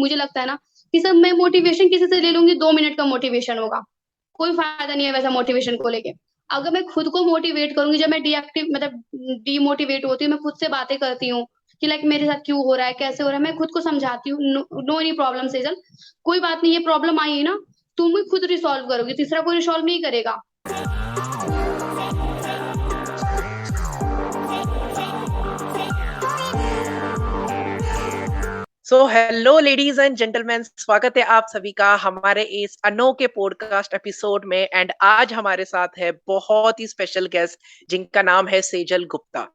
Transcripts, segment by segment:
मुझे लगता है ना कि सर मैं मोटिवेशन किसी से ले लूंगी, 2 मिनट का मोटिवेशन होगा, कोई फायदा नहीं है वैसा मोटिवेशन को लेके। अगर मैं खुद को मोटिवेट करूंगी, जब मैं डीएक्टिव मतलब डीमोटिवेट होती हूँ, मैं खुद से बातें करती हूँ कि लाइक मेरे साथ क्यों हो रहा है, कैसे हो रहा है, मैं खुद को समझाती हूँ, नो एनी प्रॉब्लम सेजल, कोई बात नहीं, ये प्रॉब्लम आई है ना, तुम ही खुद रिसॉल्व करोगे, तीसरा कोई रिसॉल्व नहीं करेगा। So hello ladies and gentleman, स्वागत है आप सभी का हमारे इस अनोखे पॉडकास्ट एपिसोड में। एंड आज हमारे साथ है बहुत ही स्पेशल गेस्ट जिनका नाम है सेजल गुप्ता।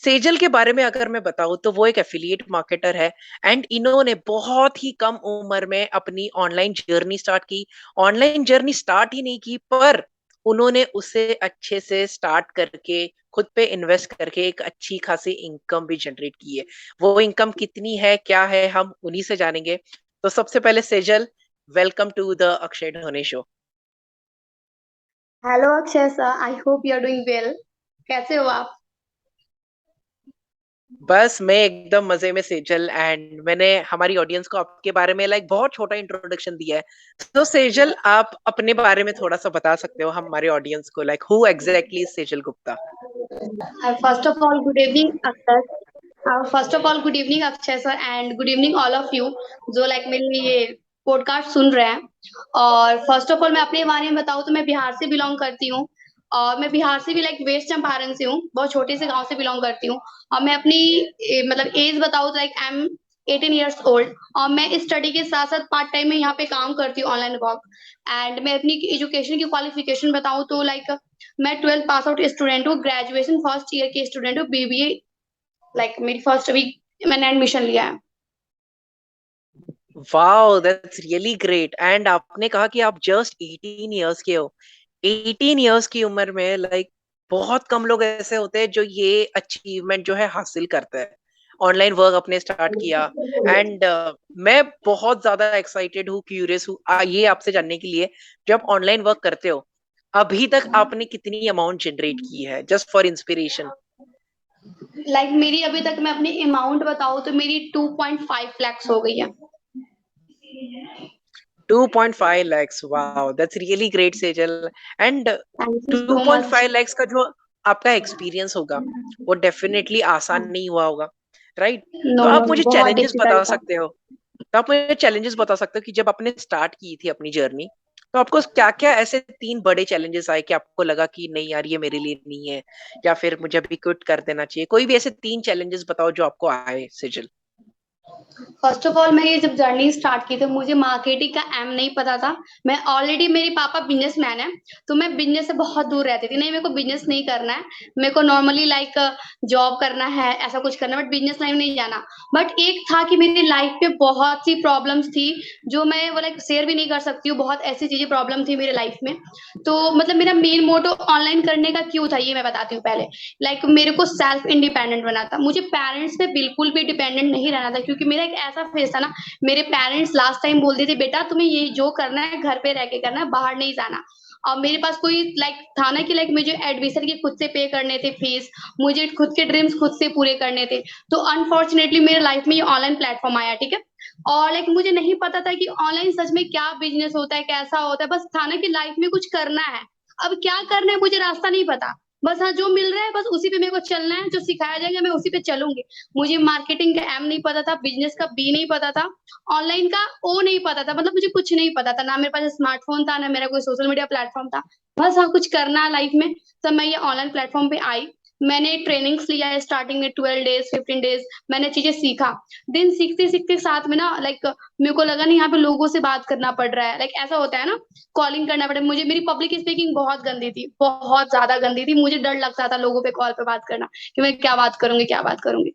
सेजल के बारे में अगर मैं बताऊं तो वो एक एफिलिएट मार्केटर है। एंड इन्होंने बहुत ही कम उम्र में अपनी ऑनलाइन जर्नी स्टार्ट की। ऑनलाइन जर्नी स्टार्ट ही नहीं की, पर उन्होंने उसे अच्छे से स्टार्ट करके खुद पे इन्वेस्ट करके एक अच्छी खासी इनकम भी जनरेट की है। वो इनकम कितनी है, क्या है, हम उन्हीं से जानेंगे। तो सबसे पहले Sejal, welcome to the Akshay Dhone show. Hello Akshay sir, I hope you are doing well. कैसे हो आप? बस मैं एकदम मजे में सेजल। एंड मैंने हमारी ऑडियंस को आपके बारे में लाइक बहुत छोटा इंट्रोडक्शन दिया है। तो सेजल, आप अपने बारे में थोड़ा सा बता सकते हो हमारे ऑडियंस को, like who exactly is Sejal Gupta? First of all good evening Akshay. First of all good evening Akshay sir and good evening all of you जो लाइक मेरे ये पॉडकास्ट सुन रहे हैं। और फर्स्ट ऑफ ऑल मैं अपने बारे में बताऊँ तो मैं बिहार से बिलोंग करती हूँ। और मैं बिहार से भी लाइक वेस्ट चंपारण से हूँ, बहुत छोटे से गांव से बिलोंग करती हूँ। और मैं अपनी मतलब एज बताऊँ तो like I am 18 years old. और मैं इस स्टडी के साथ साथ पार्ट टाइम में यहाँ पे काम करती हूँ, ऑनलाइन वर्क। एंड मैं अपनी एजुकेशन की क्वालिफिकेशन बताऊँ तो लाइक मैं 12th पास आउट स्टूडेंट हूँ, ग्रेजुएशन फर्स्ट ईयर की स्टूडेंट हूँ, बीबीए लाइक मेरी फर्स्ट अभी मैंने एडमिशन लिया है। Wow, that's really great. And आपने कहा कि आप जस्ट 18 इयर्स के हो। 18 इयर्स की उम्र में लाइक बहुत कम लोग ऐसे होते हैं जो ये अचीवमेंट जो है हासिल करते हैं। ऑनलाइन वर्क अपने स्टार्ट किया। एंड मैं बहुत ज्यादा एक्साइटेड हूँ, क्यूरियस हूँ ये आपसे जानने के लिए, जब ऑनलाइन वर्क करते हो अभी तक आपने कितनी अमाउंट जनरेट की है, जस्ट फॉर इंस्पिरेशन? लाइक मेरी अभी तक मैं अपनी अमाउंट बताऊँ तो मेरी 2.5 lakhs हो गई है। 2.5 lakhs, wow that's really great Sejal. And thank you so much. 2.5 lakhs का जो आपका एक्सपीरियंस होगा वो डेफिनेटली आसान नहीं हुआ होगा, राइट? नो तो नो आप मुझे बहुत चैलेंजेस बता डिफिकल्ट था। सकते हो? तो आप मुझे चैलेंजेस बता सकते हो कि जब आपने स्टार्ट की थी अपनी जर्नी, तो आपको क्या क्या ऐसे 3 बड़े चैलेंजेस आए कि आपको लगा कि नहीं यार ये मेरे लिए नहीं है, या फिर मुझे अभी क्विट कर देना चाहिए? कोई भी ऐसे 3 चैलेंजेस बताओ जो आपको आए, सेजल। फर्स्ट ऑफ ऑल मैं ये जब जर्नी स्टार्ट की थी मुझे मार्केटिंग का एम नहीं पता था। मैं ऑलरेडी मेरे पापा बिजनेसमैन है, तो मैं बिजनेस से बहुत दूर रहती थी, नहीं मेरे को बिजनेस नहीं करना है, मेरे को नॉर्मली लाइक जॉब करना है, ऐसा कुछ करना है, बट बिजनेस लाइन नहीं जाना। बट एक था कि मेरी लाइफ पे बहुत सी प्रॉब्लम्स थी जो मैं वो लाइक शेयर भी नहीं कर सकती हूँ, बहुत ऐसी चीजें प्रॉब्लम थी मेरे लाइफ में। तो मतलब मेरा मेन मोटो ऑनलाइन करने का क्यों था ये मैं बताती हूँ पहले। लाइक मेरे को सेल्फ इंडिपेंडेंट बना था, मुझे पेरेंट्स पे बिल्कुल भी डिपेंडेंट नहीं रहना था, क्योंकि मेरा एक ऐसा फेस था ना, मेरे पेरेंट्स लास्ट टाइम बोलते थे बेटा तुम्हें ये जो करना है घर पे रह के करना है, बाहर नहीं जाना। और मेरे पास कोई लाइक था ना कि लाइक मुझे एडमिशन के खुद से पे करने थे फीस, मुझे खुद के ड्रीम्स खुद से पूरे करने थे। तो अनफॉर्चुनेटली मेरे लाइफ में ये ऑनलाइन प्लेटफॉर्म आया, ठीक है। और लाइक मुझे नहीं पता था कि ऑनलाइन सच में क्या बिजनेस होता है, कैसा होता है, बस था ना कि लाइफ में कुछ करना है। अब क्या करना है मुझे रास्ता नहीं पता, बस हाँ जो मिल रहा है बस उसी पे मेरे को चलना है, जो सिखाया जाएगा मैं उसी पे चलूंगी। मुझे मार्केटिंग का एम नहीं पता था, बिजनेस का बी नहीं पता था, ऑनलाइन का ओ नहीं पता था, मतलब मुझे कुछ नहीं पता था, ना मेरे पास स्मार्टफोन था, ना मेरा कोई सोशल मीडिया प्लेटफॉर्म था। बस हाँ कुछ करना है लाइफ में, तब मैं ये ऑनलाइन प्लेटफॉर्म पे आई। मैंने ट्रेनिंग्स लिया है, स्टार्टिंग में 12 डेज 15 डेज मैंने चीजें सीखा। दिन सीखते सीखते साथ में ना लाइक मेरे को लगा नहीं यहाँ पे लोगों से बात करना पड़ रहा है, लाइक ऐसा होता है ना, कॉलिंग करना पड़े। मुझे मेरी पब्लिक स्पीकिंग बहुत गंदी थी, बहुत ज्यादा गंदी थी, मुझे डर लगता था लोगों पे कॉल पे बात करना कि मैं क्या बात करूंगी क्या बात करूंगी।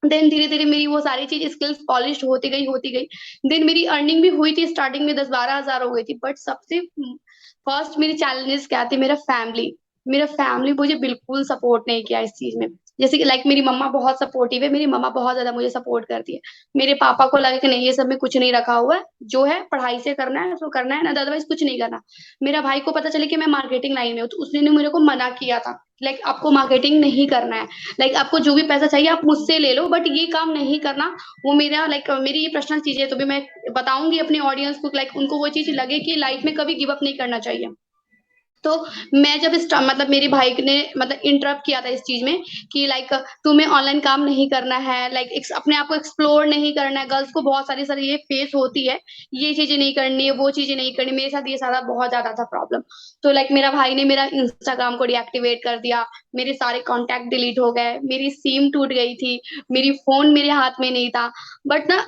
देन धीरे धीरे मेरी वो सारी चीज स्किल्स पॉलिश होती गई। देन मेरी अर्निंग भी हुई थी, स्टार्टिंग में 10-12 हजार हो गई थी, बट सबसे फर्स्ट मेरी चैलेंजेस क्या थे, मेरा फैमिली। मेरा फैमिली मुझे बिल्कुल सपोर्ट नहीं किया इस चीज में। जैसे कि लाइक मेरी मम्मा बहुत सपोर्टिव है, मेरी मम्मा बहुत ज़्यादा मुझे सपोर्ट करती है। मेरे पापा को लगा कि नहीं ये सब में कुछ नहीं रखा हुआ है, जो है पढ़ाई से करना है सो करना है, ना अदरवाइज़ कुछ नहीं करना। मेरा भाई को पता चला कि मैं मार्केटिंग लाइन में हूँ, तो उसने मेरे को मना किया था, लाइक आपको मार्केटिंग नहीं करना है, लाइक आपको जो भी पैसा चाहिए आप मुझसे ले लो बट ये काम नहीं करना। वो मेरा लाइक मेरी ये पर्सनल चीज़ है, तो भी मैं बताऊँगी अपनी ऑडियंस को, लाइक उनको वो चीज़ लगे कि लाइफ में कभी गिव अप नहीं करना चाहिए। तो मैं जब मतलब मेरे भाई ने मतलब इंटरप्ट किया था इस चीज़ में कि लाइक तुम्हें ऑनलाइन काम नहीं करना है, लाइक अपने आप को एक्सप्लोर नहीं करना है, गर्ल्स को बहुत सारी सारी ये फेस होती है, ये चीज़ें नहीं करनी है, वो चीज़ें नहीं करनी, मेरे साथ ये सारा बहुत ज़्यादा था प्रॉब्लम। तो लाइक मेरा भाई ने मेरा इंस्टाग्राम को डीएक्टिवेट कर दिया, मेरे सारे कॉन्टैक्ट डिलीट हो गए, मेरी सिम टूट गई थी, मेरी फ़ोन मेरे हाथ में नहीं था। बट ना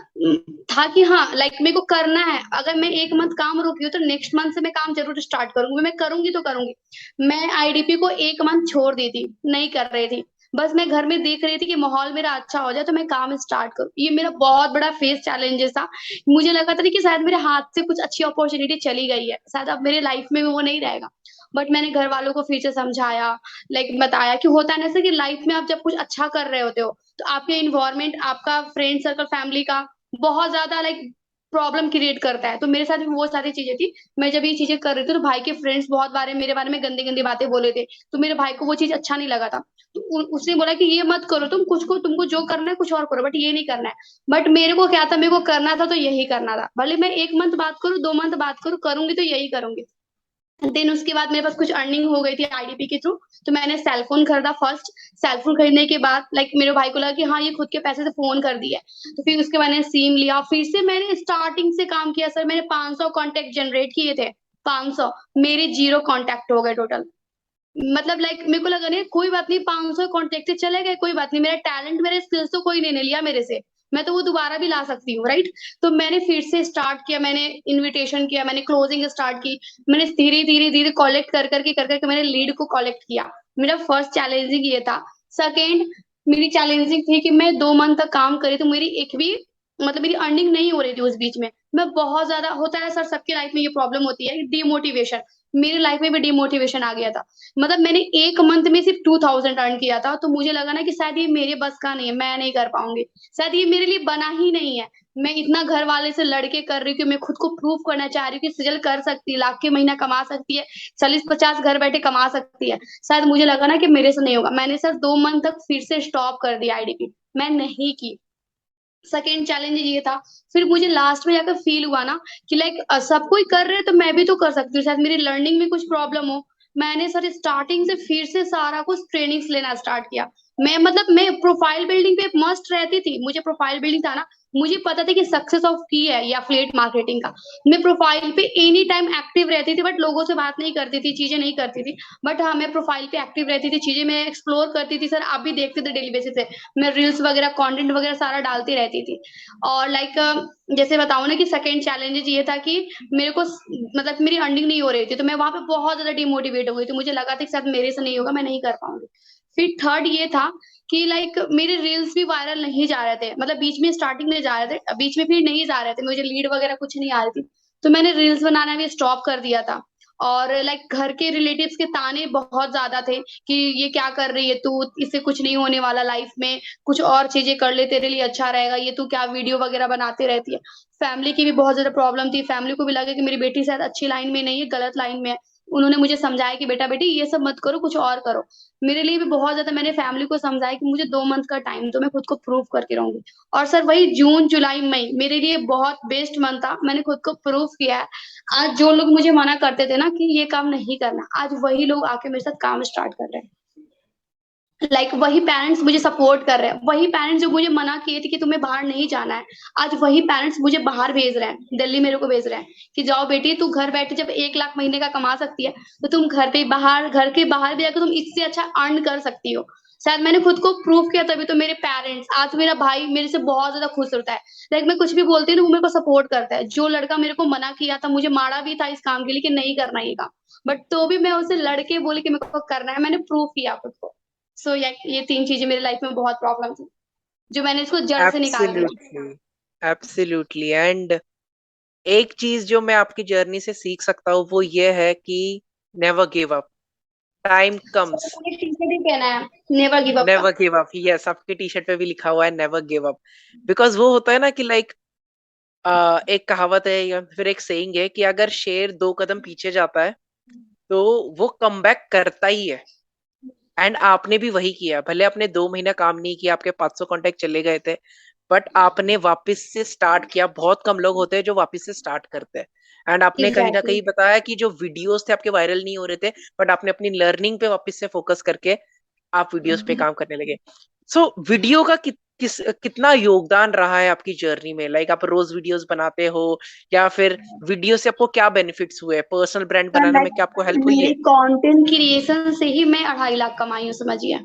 था कि हाँ, लाइक मेरे को करना है, अगर मैं 1 मंथ काम रुकी हूँ, तो नेक्स्ट मंथ से मैं काम ज़रूर स्टार्ट करूँगी, मैं करूँगी तो करूँगी। मैं आईडीपी को 1 मंथ छोड़ दी थी, नहीं कर रही थी। बस मैं घर में देख रही थी कि माहौल मेरा अच्छा हो जाए तो मैं काम स्टार्ट करूँ। ये मेरा बहुत बड़ा फेस चैलेंजेस था। मुझे लगा था कि शायद मेरे हाथ से कुछ अच्छी अपॉर्च्युनिटी चली गई है, शायद अब मेरे लाइफ में वो नहीं रहेगा। बट मैंने घर वालों को फिर से समझाया, लाइक बताया कि होता है ना ऐसे कि लाइफ में आप जब कुछ अच्छा कर रहे होते हो, तो आपके एनवायरनमेंट, आपका फ्रेंड सर्कल, फैमिली का बहुत ज़्यादा लाइक प्रॉब्लम क्रिएट करता है। तो मेरे साथ भी वो सारी चीज़ें थी। मैं जब ये चीज़ें कर रही थी तो भाई के फ्रेंड्स बहुत मेरे बारे में गंदी-गंदी बातें बोले थे। तो मेरे भाई को वो चीज़ अच्छा नहीं लगा था। तो उसने बोला कि ये मत करो तुम, कुछ को तुमको जो करना है कुछ और करो बट ये नहीं करना है। बट मेरे को क्या था, मेरे को करना था तो यही करना था। भले मैं 1 मंथ बात करूँ, 2 मंथ बात करूँ, करूँगी तो यही करूँगी। देन उसके बाद मेरे पास कुछ अर्निंग हो गई थी आईडीपी के थ्रू, तो मैंने सेल फ़ोन खरीदा फर्स्ट। सेल फ़ोन खरीदने के बाद लाइक मेरे भाई को लगा कि हाँ, ये खुद के पैसे से फ़ोन कर दिया है। तो फिर उसके बाद मैंने सिम लिया, फिर से मैंने स्टार्टिंग से काम किया सर, मैंने 500 कॉन्टैक्ट जनरेट किए थे, 500 मेरे 0 कॉन्टैक्ट हो गए टोटल। मतलब लाइक मेरे को लगा नहीं कोई बात नहीं, 500 कॉन्टैक्ट से चले गए, कोई बात नहीं, मेरा टैलेंट, मेरे स्किल्स तो कोई नहीं लिया मेरे से, मैं तो वो दोबारा भी ला सकती हूँ, राइट? तो मैंने फिर से स्टार्ट किया, मैंने इन्विटेशन किया, मैंने क्लोजिंग स्टार्ट की, मैंने धीरे-धीरे कलेक्ट कर करके मैंने लीड को कलेक्ट किया। मेरा फर्स्ट चैलेंजिंग ये था। सेकंड मेरी चैलेंजिंग थी कि मैं 2 मंथ तक काम करी तो मेरी एक भी मतलब मेरी अर्निंग नहीं हो रही थी उस बीच में। मैं बहुत ज़्यादा होता है सर, सबकी लाइफ में ये प्रॉब्लम होती है, डिमोटिवेशन। मेरी लाइफ में भी डिमोटिवेशन आ गया था। मतलब मैंने 1 मंथ में सिर्फ 2000 अर्न किया था, तो मुझे लगा ना कि शायद ये मेरे बस का नहीं है, मैं नहीं कर पाऊँगी। शायद ये मेरे लिए बना ही नहीं है। मैं इतना घर वाले से लड़ के कर रही हूँ कि मैं खुद को प्रूव करना चाह रही हूँ कि सेजल कर सकती है, लाख के महीना कमा सकती है, 40-50 घर बैठे कमा सकती है। शायद मुझे लगा ना कि मेरे से नहीं होगा। मैंने सर 2 मंथ तक फिर से स्टॉप कर दिया आईडीपी, मैं नहीं की। सेकंड चैलेंज ये था। फिर मुझे लास्ट में जाकर फ़ील हुआ ना कि लाइक सब कोई कर रहे हैं तो मैं भी तो कर सकती हूँ, शायद मेरी लर्निंग में कुछ प्रॉब्लम हो। मैंने सर स्टार्टिंग से फिर से सारा कुछ ट्रेनिंग्स लेना स्टार्ट किया। मैं प्रोफाइल बिल्डिंग पे मस्ट रहती थी, मुझे प्रोफाइल बिल्डिंग था ना, मुझे पता था कि सक्सेस ऑफ की है या एफिलिएट मार्केटिंग का। मैं प्रोफाइल पे एनी टाइम एक्टिव रहती थी बट लोगों से बात नहीं करती थी, चीज़ें नहीं करती थी। बट हाँ, मैं प्रोफाइल पे एक्टिव रहती थी, चीज़ें मैं एक्सप्लोर करती थी, सर आप भी देखते थे डेली बेसिस पे। मैं रील्स वगैरह, कंटेंट वगैरह सारा डालती रहती थी। और लाइक जैसे बताऊँ ना कि सेकंड चैलेंजेज़ ये था कि मेरे को मतलब मेरी अर्निंग नहीं हो रही थी, तो मैं वहाँ पे बहुत ज़्यादा डिमोटिवेट हो गई थी। मुझे लगा था कि शायद मेरे से नहीं होगा, मैं नहीं कर पाऊँगी। फिर थर्ड ये था कि लाइक मेरे रील्स भी वायरल नहीं जा रहे थे। मतलब बीच में स्टार्टिंग में जा रहे थे, बीच में फिर नहीं जा रहे थे। मुझे लीड वगैरह कुछ नहीं आ रही थी। तो मैंने रील्स बनाना भी स्टॉप कर दिया था। और लाइक घर के रिलेटिव्स के ताने बहुत ज़्यादा थे कि ये क्या कर रही है तू? इससे कुछ नहीं होने वाला लाइफ में, कुछ और चीज़ें कर ले तेरे लिए अच्छा रहेगा, ये तू क्या वीडियो वगैरह बनाती रहती है। फैमिली की भी बहुत ज़्यादा प्रॉब्लम थी, फैमिली को भी लगा कि मेरी बेटी शायद अच्छी लाइन में नहीं है, गलत लाइन में है। उन्होंने मुझे समझाया कि बेटा-बेटी ये सब मत करो, कुछ और करो। मेरे लिए भी बहुत ज़्यादा मैंने फैमिली को समझाया कि मुझे 2 मंथ का टाइम दो, मैं खुद को प्रूव करके रहूँगी। और सर वही जून, जुलाई, मई मेरे लिए बहुत बेस्ट मंथ था, मैंने खुद को प्रूव किया है। आज जो लोग मुझे मना करते थे ना कि ये काम नहीं करना, आज वही लोग आके मेरे साथ काम स्टार्ट कर रहे हैं। लाइक वही पेरेंट्स मुझे सपोर्ट कर रहे हैं, वही पेरेंट्स जो मुझे मना किए थे कि तुम्हें बाहर नहीं जाना है, आज वही पेरेंट्स मुझे बाहर भेज रहे हैं, दिल्ली मेरे को भेज रहे हैं कि जाओ बेटी तू घर बैठे जब 1 लाख महीने का कमा सकती है, तो तुम घर के बाहर भी जाकर तुम इससे अच्छा अर्न कर सकती हो। शायद मैंने खुद को प्रूव किया तभी तो मेरे पेरेंट्स, आज मेरा भाई मेरे से बहुत ज़्यादा खुश होता है। लाइक मैं कुछ भी बोलती हूँ ना वो मेरे को सपोर्ट करता है। जो लड़का मेरे को मना किया था, मुझे मारा भी था इस काम के लिए कि नहीं करना ये काम, बट तो भी मैं उससे लड़ के बोली कि मेरे को करना है, मैंने प्रूव किया खुद को। सो ये 3 चीज़ें मेरी लाइफ में बहुत प्रॉब्लम थी, जो मैंने इसको जड़ से निकाल दिया। Absolutely, absolutely. एंड एक चीज जो मैं आपकी जर्नी से सीख सकता हूँ वो ये है कि never give up. Time sir comes, मुझे टी शर्ट ही पहना है, नेवर गिव अप का। Never give up. यस, आपके टी शर्ट पे भी लिखा हुआ है नेवर गिव अप। बिकॉज वो होता है ना कि लाइक एक कहावत है या फिर एक सेइंग है कि अगर शेर 2 कदम पीछे जाता है तो वो कमबैक करता ही है। एंड आपने भी वही किया, भले आपने 2 महीना काम नहीं किया, आपके 500 कॉन्टेक्ट चले गए थे, बट आपने वापस से स्टार्ट किया। बहुत कम लोग होते हैं जो वापस से स्टार्ट करते हैं। एंड आपने कहीं ना एग्जैक्टली। कहीं बताया कि जो वीडियोस थे आपके वायरल नहीं हो रहे थे, बट आपने अपनी लर्निंग पे वापस से फोकस करके आप वीडियोस पे काम करने लगे। सो वीडियो का कितना योगदान रहा है आपकी जर्नी में? लाइक आप रोज वीडियोस बनाते हो या फिर वीडियो से आपको क्या बेनिफिट्स हुए? पर्सनल ब्रांड सर बनाने में क्या आपको लाइक हेल्प हुई मेरी है? कंटेंट क्रिएशन से ही मैं 2.5 लाख कमाई हूँ, समझिए।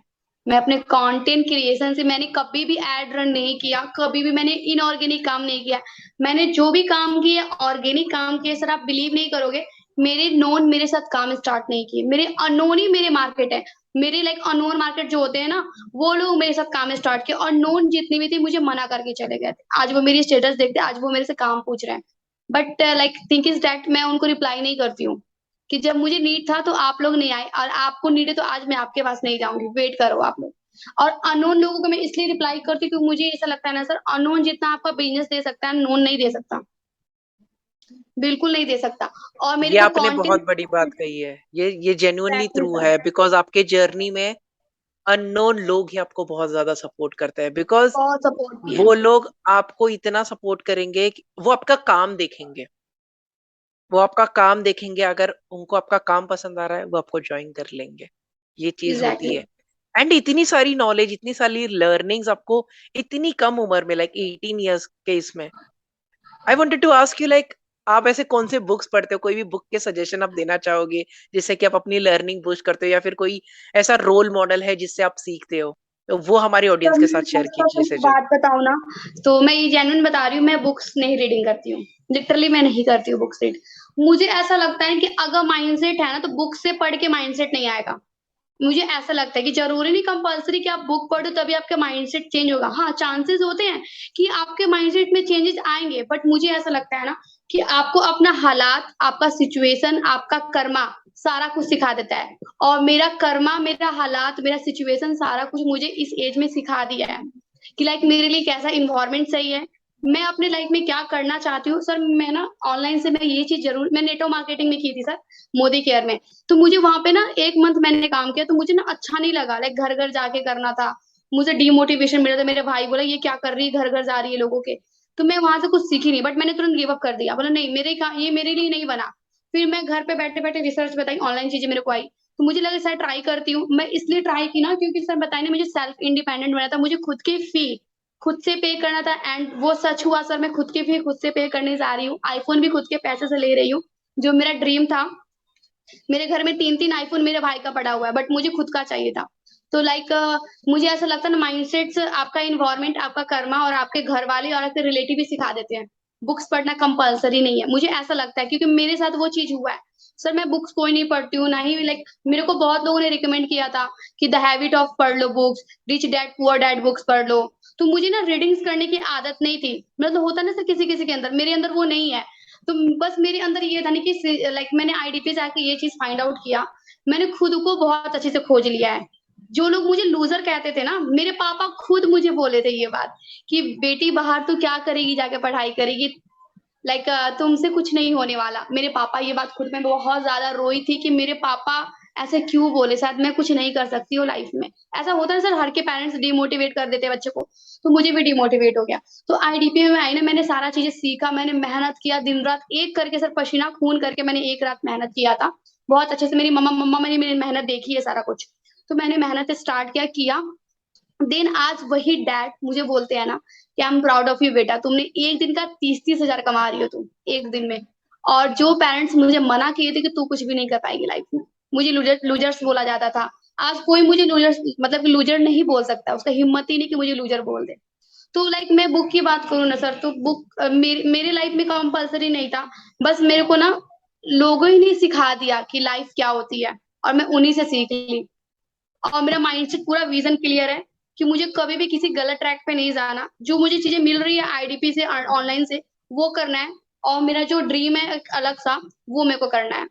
मैं अपने कंटेंट क्रिएशन से, मैंने कभी भी एड रन नहीं किया, कभी भी मैंने इनऑर्गेनिक काम नहीं किया। मैंने जो भी काम किए ऑर्गेनिक काम किए सर, आप बिलीव नहीं करोगे। मेरे नोन मेरे साथ काम स्टार्ट नहीं किए, मेरे अननोन ही मेरे मार्केट है। मेरे लाइक अननोन मार्केट जो होते हैं ना, वो लोग मेरे साथ काम स्टार्ट किए, और नोन जितनी भी थी मुझे मना करके चले गए थे। आज वो मेरी स्टेटस देखते, आज वो मेरे से काम पूछ रहे हैं। But like think is that मैं उनको रिप्लाई नहीं करती हूँ, कि जब मुझे नीड था तो आप लोग नहीं आए, और आपको नीड है तो आज मैं आपके पास नहीं जाऊंगी, वेट करो आप लोग। और अननोन लोगों को मैं इसलिए रिप्लाई करती हूँ क्योंकि मुझे ऐसा लगता है ना सर, अननोन जितना आपका बिजनेस दे सकता है, नोन नहीं दे सकता, बिल्कुल नहीं दे सकता। और मेरे ये को आपने बहुत कंटेंट बड़ी बात कही है। ये जेन्युइनली एग्जैक्टली ट्रू सर, है, बिकॉज आपके जर्नी में अननोन लोग ही आपको बहुत ज्यादा सपोर्ट करते हैं। बिकॉज बहुत सपोर्ट किया। वो लोग आपको इतना सपोर्ट करेंगे कि वो आपका काम देखेंगे, वो आपका काम देखेंगे। अगर उनको आपका काम पसंद आ रहा है वो आपको ज्वाइन कर लेंगे। ये चीज होती एग्जैक्टली। है। एंड इतनी सारी नॉलेज, इतनी सारी लर्निंग्स आपको इतनी कम उम्र में, लाइक 18 ईयर्स के इसमें। I wanted to ask you like, आप ऐसे कौन से बुक्स पढ़ते हो? कोई भी बुक के सजेशन आप देना चाहोगे जिससे कि आप अपनी लर्निंग बूस्ट करते हो, या फिर कोई ऐसा रोल मॉडल है जिससे आप सीखते हो? तो वो हमारे तो ऑडियंस के मैं साथ शेयर फर्स्ट ऑफ कीजिए ऑल सेजल। बात बताऊं ना, तो मैं ये जेन्युइन बता रही हूँ, मैं बुक्स नहीं रीडिंग करती हूँ। लिटरली मैं नहीं करती हूँ बुक्स रीड। मुझे ऐसा लगता है कि अगर माइंडसेट है ना, तो बुक से पढ़ के माइंडसेट नहीं आएगा। मुझे ऐसा लगता है कि जरूरी नहीं कंपल्सरी कि आप बुक पढ़ो तभी आपका माइंडसेट चेंज होगा। हाँ, चांसेस होते हैं कि आपके माइंडसेट में चेंजेस आएंगे, बट मुझे ऐसा लगता है ना कि आपको अपना हालात, आपका सिचुएशन, आपका कर्मा सारा कुछ सिखा देता है। और मेरा कर्मा, मेरा हालात, मेरा सिचुएशन सारा कुछ मुझे इस एज में सिखा दिया है कि लाइक मेरे लिए कैसा इन्वायरमेंट सही है, मैं अपने लाइफ में क्या करना चाहती हूँ। सर मैं ना ऑनलाइन से मैं ये चीज जरूर, मैं नेटवर्क मार्केटिंग में की थी सर, मोदी केयर में। तो मुझे वहां पे ना 1 मंथ मैंने काम किया, तो मुझे ना अच्छा नहीं लगा। लाइक घर घर जाके करना था, मुझे डिमोटिवेशन मिला था। मेरे भाई बोला ये क्या कर रही है, घर घर जा रही है लोगों के। तो मैं वहां से कुछ सीखी नहीं, बट मैंने तुरंत गिव अप कर दिया, बोला नहीं ये मेरे लिए नहीं बना। फिर मैं घर पे बैठे बैठे रिसर्च बताई, ऑनलाइन चीजें मेरे को आई, तो मुझे लगा सर ट्राई करती हूँ। मैं इसलिए ट्राई की ना क्योंकि सर बताए ना, मुझे सेल्फ इंडिपेंडेंट बना था, मुझे खुद की फी खुद से पे करना था। एंड वो सच हुआ सर, मैं खुद की फी खुद से पे करने जा रही हूँ, आईफोन भी खुद के पैसे से ले रही हूँ। जो मेरा ड्रीम था, मेरे घर में 3-3 आईफोन मेरे भाई का पड़ा हुआ है, बट मुझे खुद का चाहिए था। तो लाइक मुझे ऐसा लगता है ना, माइंडसेट आपका इन्वायरमेंट, आपका कर्मा, और आपके घर वाले और आपके रिलेटिव भी सिखा देते हैं। बुक्स पढ़ना कंपलसरी नहीं है, मुझे ऐसा लगता है, क्योंकि मेरे साथ वो चीज हुआ है। सर मैं बुक्स कोई नहीं पढ़ती हूँ ना ही, लाइक मेरे को बहुत लोगों ने रिकमेंड किया था कि द हैबिट ऑफ पढ़ लो books, rich dad poor dad books पढ़ लो। तो मुझे ना रीडिंग्स करने की आदत नहीं थी। मतलब होता ना सर किसी किसी के अंदर, मेरे अंदर वो नहीं है। तो बस मेरे अंदर ये था नहीं कि लाइक मैंने आईडी पे जाके ये चीज फाइंड आउट किया, मैंने खुद को बहुत अच्छे से खोज लिया है। जो लोग मुझे लूजर कहते थे ना, मेरे पापा खुद मुझे बोले थे ये बात कि बेटी बाहर तू क्या करेगी, जाके पढ़ाई करेगी, लाइक तुमसे कुछ नहीं होने वाला। मेरे पापा ये बात खुद, मैं बहुत ज्यादा रोई थी कि मेरे पापा ऐसे क्यों बोले, शायद मैं कुछ नहीं कर सकती हूँ लाइफ में। ऐसा होता है सर, हर के पेरेंट्स डिमोटिवेट कर देते हैं बच्चे को, तो मुझे भी डिमोटिवेट हो गया। तो आईडीपी में आई ना, मैंने सारा चीजें सीखा, मैंने मेहनत किया दिन रात एक करके सर, पसीना खून करके मैंने एक रात मेहनत किया था बहुत अच्छे से। मेरी मम्मा मम्मा मैंने मेरी मेहनत देखी है सारा कुछ। तो मैंने मेहनत स्टार्ट किया। देन आज वही डैड मुझे बोलते हैं ना कि I am proud of you बेटा, तुमने एक दिन का 30-30 हजार कमा रही हो तुम एक दिन में। और जो पेरेंट्स मुझे मना किए थे कि तू कुछ भी नहीं कर पाएगी लाइफ में, मुझे लूजर लूजर्स बोला जाता था, आज कोई मुझे लूजर मतलब लूजर नहीं बोल सकता, उसका हिम्मत ही नहीं कि मुझे लूजर बोल दे। तो लाइक मैं बुक की बात करूँ ना सर, तो बुक मेरे लाइफ में कंपलसरी नहीं था। बस मेरे को ना लोगों ही ने सिखा दिया कि लाइफ क्या होती है, और मैं उन्हीं से सीख ली। और मेरा माइंडसेट पूरा विजन क्लियर है कि मुझे कभी भी किसी गलत ट्रैक पे नहीं जाना। जो मुझे चीजें मिल रही है आईडीपी से, ऑनलाइन से, वो करना है। और मेरा जो ड्रीम है एक अलग सा, वो मेरे को करना है।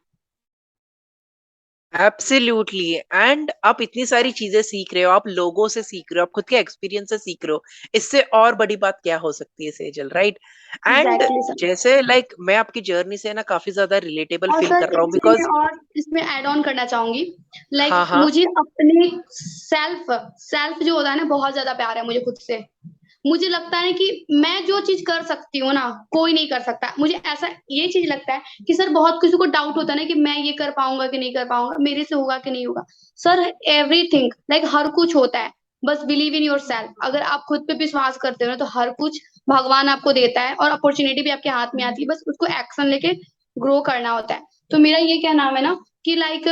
एब्सोल्युटली। एंड आप इतनी सारी चीजें सीख रहे हो, आप लोगों से सीख रहे हो, आप खुद के एक्सपीरियंस से सीख रहे हो, इससे और बड़ी बात क्या हो सकती है Sejal, right? And exactly sir. जैसे लाइक मैं आपकी जर्नी से ना काफी ज्यादा रिलेटेबल और फील सर कर रहा हूँ इसमें मैं बिकॉज और इसमें ऐड ऑन करना चाहूंगी, लाइक हाँ हाँ। मुझे अपने सेल्फ सेल्फ जो होता है ना, बहुत ज्यादा प्यार है मुझे खुद से। मुझे लगता है कि मैं जो चीज कर सकती हूँ ना, कोई नहीं कर सकता। मुझे ऐसा ये चीज लगता है कि सर बहुत किसी को डाउट होता है ना कि मैं ये कर पाऊंगा कि नहीं कर पाऊंगा, मेरे से होगा कि नहीं होगा। सर एवरीथिंग लाइक हर कुछ होता है, बस बिलीव इन योर सेल्फ। अगर आप खुद पे विश्वास करते हो ना, तो हर कुछ भगवान आपको देता है और अपॉर्चुनिटी भी आपके हाथ में आती है, बस उसको एक्शन लेके ग्रो करना होता है। तो मेरा ये क्या नाम है ना कि लाइक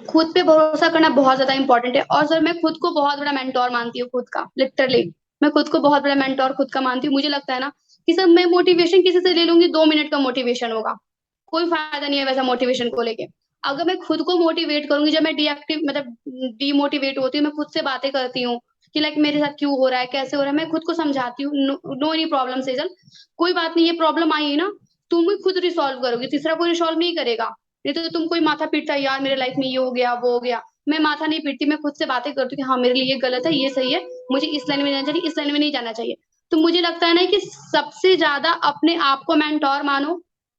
खुद पे भरोसा करना बहुत ज्यादा इंपॉर्टेंट है। और सर मैं खुद को बहुत बड़ा मेंटोर मानती हूँ, खुद का लिटरली मैं खुद को बहुत बड़ा मेंटोर खुद का मानती हूँ। मुझे लगता है ना कि सर मैं मोटिवेशन किसी से ले लूंगी, 2 मिनट का मोटिवेशन होगा, कोई फायदा नहीं है वैसा मोटिवेशन को लेके। अगर मैं खुद को मोटिवेट करूंगी, जब मैं डीएक्टिव मतलब डीमोटिवेट होती हूँ, मैं खुद से बातें करती हूँ कि लाइक मेरे साथ क्यों हो रहा है, कैसे हो रहा है, मैं खुद को समझाती हूँ। नो एनी प्रॉब्लम सेजल, कोई बात नहीं, ये प्रॉब्लम आई है ना, तुम ही खुद रिसॉल्व करोगे, तीसरा कोई रिसॉल्व नहीं करेगा। नहीं तो तुम कोई माथा पीटता है, यार मेरे लाइफ में ये हो गया वो हो गया। मैं माथा नहीं पीटती, मैं खुद से बातें करती हूँ कि हाँ मेरे लिए ये गलत है, ये सही है, मुझे इस लाइन में जाना चाहिए, इस लाइन में नहीं जाना चाहिए। तो मुझे लगता है ना कि सबसे ज्यादा अपने आप को मेंटोर मानो,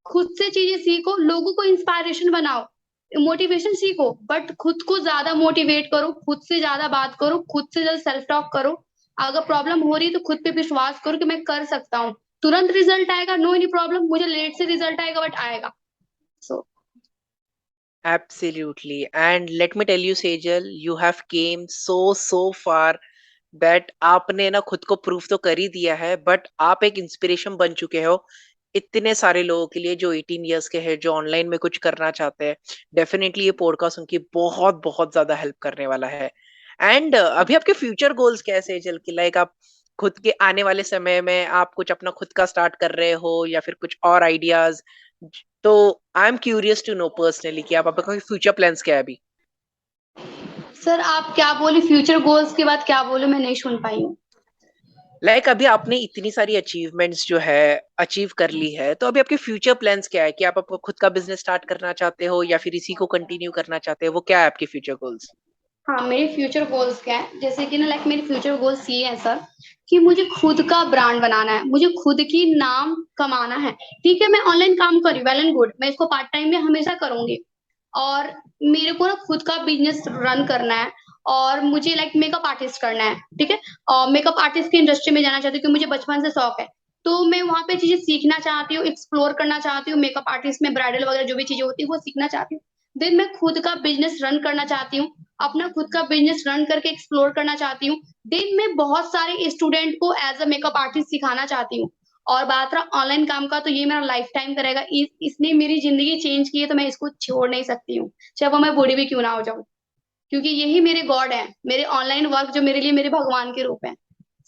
खुद से चीजें सीखो, लोगों को इंस्पायरेशन बनाओ, मोटिवेशन सीखो, बट खुद को ज्यादा मोटिवेट करो, खुद से ज्यादा बात करो, खुद से ज्यादा सेल्फ टॉक करो। अगर प्रॉब्लम हो रही है तो खुद पे विश्वास करो कि मैं कर सकता हूँ। तुरंत रिजल्ट आएगा, नो एनी प्रॉब्लम, मुझे लेट से रिजल्ट आएगा बट आएगा। सो Absolutely. And let me tell you, Sejal, you have came so far that आपने ना खुद को प्रूव तो कर ही दिया है, बट आप एक इंस्पिरेशन बन चुके हो इतने सारे लोगों के लिए जो 18 इयर्स के हैं, जो ऑनलाइन में कुछ करना चाहते हैं। डेफिनेटली ये पॉडकास्ट उनकी बहुत बहुत ज्यादा हेल्प करने वाला है। एंड अभी आपके फ्यूचर गोल्स क्या है सेजल की? लाइक आप खुद के आने वाले समय में आप कुछ अपना खुद का स्टार्ट कर रहे हो या फिर कुछ और आइडियाज? तो I am curious to know personally कि आप आपका फ्यूचर प्लान्स क्या है अभी? सर आप क्या बोले, फ्यूचर गोल्स के बाद क्या बोले, मैं नहीं सुन पाई हूँ। लाइक अभी आपने इतनी सारी अचीवमेंट्स जो है अचीव कर ली है, तो अभी आपके फ्यूचर प्लान्स क्या है? कि आप आपको खुद का बिजनेस स्टार्ट करना चाहते हो या फिर इसी को कंटिन्यू करना चाहते हो? वो क्या है आपके फ्यूचर गोल्स? हाँ मेरे फ्यूचर गोल्स क्या है, जैसे कि ना लाइक मेरे फ्यूचर गोल्स ये है सर कि मुझे खुद का ब्रांड बनाना है, मुझे खुद की नाम कमाना है। ठीक है, मैं ऑनलाइन काम कर रही हूँ, वेल एंड गुड, मैं इसको पार्ट टाइम में हमेशा करूंगी। और मेरे को ना खुद का बिजनेस रन करना है, और मुझे लाइक मेकअप आर्टिस्ट करना है। ठीक है, और मेकअप आर्टिस्ट की इंडस्ट्री में जाना चाहती हूँ, क्योंकि मुझे बचपन से शौक है। तो मैं वहां पे चीजें सीखना चाहती हूँ, एक्सप्लोर करना चाहती हूँ, मेकअप आर्टिस्ट में ब्राइडल वगैरह जो भी चीजें होती है वो सीखना चाहती हूँ। देन मैं खुद का बिजनेस रन करना चाहती हूँ, अपना खुद का बिजनेस रन करके एक्सप्लोर करना चाहती हूँ। देन मैं बहुत सारे स्टूडेंट को एज अ मेकअप आर्टिस्ट सिखाना चाहती हूँ। और बात रहा ऑनलाइन काम का, तो ये मेरा लाइफ टाइम का रहेगा। इसने मेरी जिंदगी चेंज की है, तो मैं इसको छोड़ नहीं सकती हूँ, चाहे वो मैं बूढ़ी भी क्यों ना हो जाऊं, क्योंकि यही मेरे गॉड है, मेरे ऑनलाइन वर्क जो मेरे लिए मेरे भगवान के रूप है।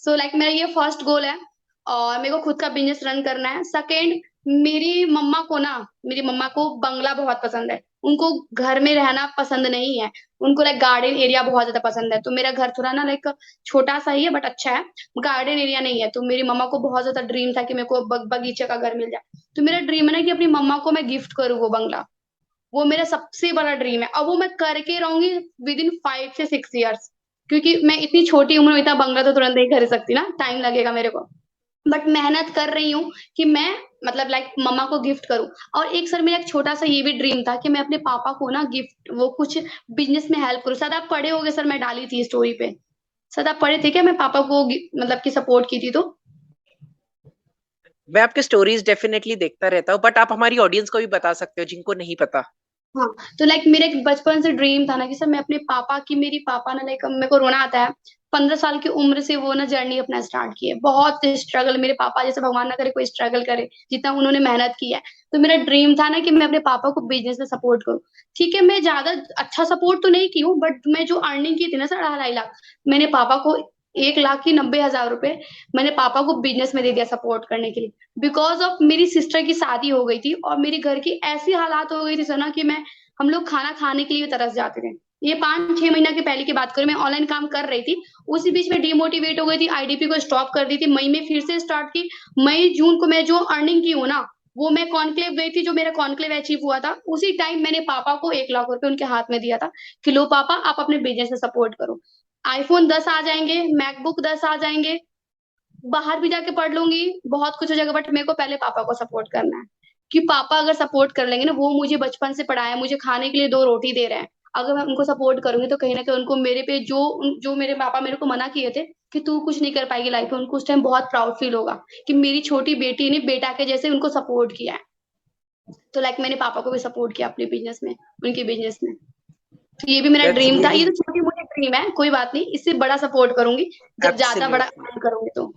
सो लाइक मेरा ये फर्स्ट गोल है। और मेरे को खुद का बिजनेस रन करना है। सेकेंड, मेरी मम्मा को बंगला बहुत पसंद है, उनको घर में रहना पसंद नहीं है, उनको लाइक गार्डन एरिया बहुत ज्यादा पसंद है। तो मेरा घर थोड़ा ना लाइक छोटा सा ही है बट अच्छा है, गार्डन एरिया नहीं है। तो मेरी मम्मा को बहुत ज्यादा ड्रीम था कि मेरे को बगीचे का घर मिल जाए। तो मेरा ड्रीम है ना कि अपनी मम्मा को मैं गिफ्ट करूँ वो बंगला। वो मेरा सबसे बड़ा ड्रीम है, और वो मैं करके रहूंगी विद इन 5 से 6 ईयर्स। क्योंकि मैं इतनी छोटी उम्र में इतना बंगला तो तुरंत नहीं खरीद सकती ना, टाइम लगेगा मेरे को। बट मेहनत कर रही हूँ कि मैं मतलब लाइक मम्मा को गिफ्ट करूं। और एक सर मेरा एक छोटा सा ये भी ड्रीम था कि मैं अपने पापा को ना गिफ्ट वो कुछ बिजनेस में हेल्प करूं। शायद आप पढ़े होगे सर, मैं डाली थी स्टोरी पे। शायद आप पढ़े थे क्या, मैं पापा को मतलब की सपोर्ट की थी तो। मैं आपके स्टोरीज डेफिनेटली देखता रहता हूँ, बट आप हमारी ऑडियंस को भी बता सकते हो जिनको नहीं पता। हाँ, तो लाइक मेरा एक बचपन से ड्रीम था ना कि सर मैं अपने पापा की, मेरी पापा ना लाइक मेरे को रोना आता है, 15 साल की उम्र से वो ना जर्नी अपना स्टार्ट की है, बहुत स्ट्रगल। मेरे पापा जैसे भगवान ना करे कोई स्ट्रगल करे जितना उन्होंने मेहनत की है। तो मेरा ड्रीम था ना कि मैं अपने पापा को बिजनेस में सपोर्ट करूँ। ठीक है, मैं ज्यादा अच्छा सपोर्ट तो नहीं की हूँ, बट मैं जो अर्निंग की थी ना सर 2.5 लाख, मैंने पापा को 1,90,000 रुपए मैंने पापा को बिजनेस में दे दिया सपोर्ट करने के लिए। बिकॉज ऑफ मेरी सिस्टर की शादी हो गई थी, और मेरी घर की ऐसी हालात हो गई थी सर ना कि मैं हम लोग खाना खाने के लिए तरस जाते थे। ये 5-6 महीना की पहले की बात करूं, मैं ऑनलाइन काम कर रही थी, उसी बीच में डिमोटिवेट हो गई थी, आईडीपी को स्टॉप कर दी थी, मई में फिर से स्टार्ट की। मई जून को मैं जो अर्निंग की हूँ ना, वो मैं कॉन्क्लेव गई थी, जो मेरा कॉन्क्लेव अचीव हुआ था, उसी टाइम मैंने पापा को 1 लाख रुपए उनके हाथ में दिया था कि लो पापा, आप अपने बिजनेस में सपोर्ट करो। आईफोन 10 आ जाएंगे, मैकबुक 10 आ जाएंगे, बाहर भी जाके पढ़ लूंगी, बहुत कुछ हो जाएगा, बट मेरे को पहले पापा को सपोर्ट करना है। कि पापा अगर सपोर्ट कर लेंगे ना, वो मुझे बचपन से पढ़ाया, मुझे खाने के लिए 2 रोटी दे रहे हैं। अगर मैं उनको सपोर्ट करूंगी तो कहीं ना कहीं उनको मेरे पे जो मेरे पापा मेरे को मना किए थे कि तू कुछ नहीं कर पाएगी लाइफ में, उनको उस टाइम बहुत प्राउड फील होगा कि मेरी छोटी बेटी ने बेटा के जैसे उनको सपोर्ट किया है। तो लाइक मैंने पापा को भी सपोर्ट किया अपने बिजनेस में, उनके बिजनेस में। तो ये भी मेरा दैट्स ड्रीम था, ये रियली तो छोटी मोटी ड्रीम है, कोई बात नहीं, इससे बड़ा सपोर्ट करूंगी जब ज्यादा बड़ा एब्सोल्युटली काम करूंगी तो।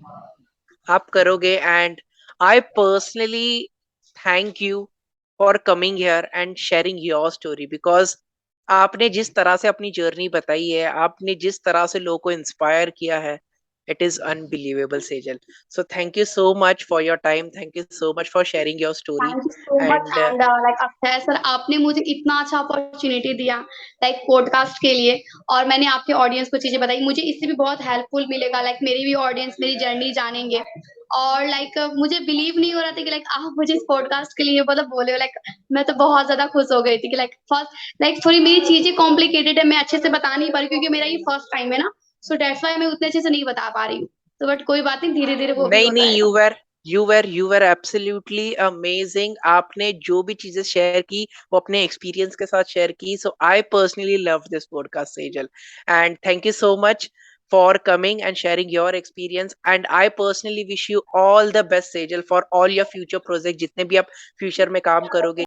आप करोगे। And I personally thank you for coming here and sharing your story, because आपने जिस तरह से अपनी जर्नी बताई है, आपने जिस तरह से लोगों को इंस्पायर किया है, it is unbelievable Sejal. So thank you so much for your time, thank you so much for sharing your story. Thank you so much and and like Akshay sir, आपने मुझे इतना अच्छा अपॉर्चुनिटी दिया लाइक पॉडकास्ट के लिए, और मैंने आपके ऑडियंस को चीजें बताई, मुझे इससे भी बहुत हेल्पफुल मिलेगा, लाइक मेरी भी ऑडियंस मेरी जर्नी जानेंगे। और लाइक मुझे बिलीव नहीं हो रहा था कि लाइक आप मुझे इस पॉडकास्ट के लिए मतलब बोले हो, लाइक मैं तो बहुत ज्यादा खुश हो गई थी कि लाइक फर्स्ट, लाइक थोड़ी मेरी चीजें कॉम्प्लिकेटेड है, मैं अच्छे से बता नहीं पा रही क्योंकि मेरा ये फर्स्ट टाइम है ना, सो दैट्स वाई मैं उतने अच्छे से नहीं बता पा रही हूँ। तो बट कोई बात नहीं, धीरे धीरे वो भी नहीं होता नहीं, है। You were absolutely amazing. आपने जो भी चीजें शेयर की वो अपने एक्सपीरियंस के साथ शेयर की। So I personally love this podcast Sejal, and thank you so much for coming and sharing your experience. And I personally wish you all the best Sejal for all your future project, जितने भी आप future में काम करोगे।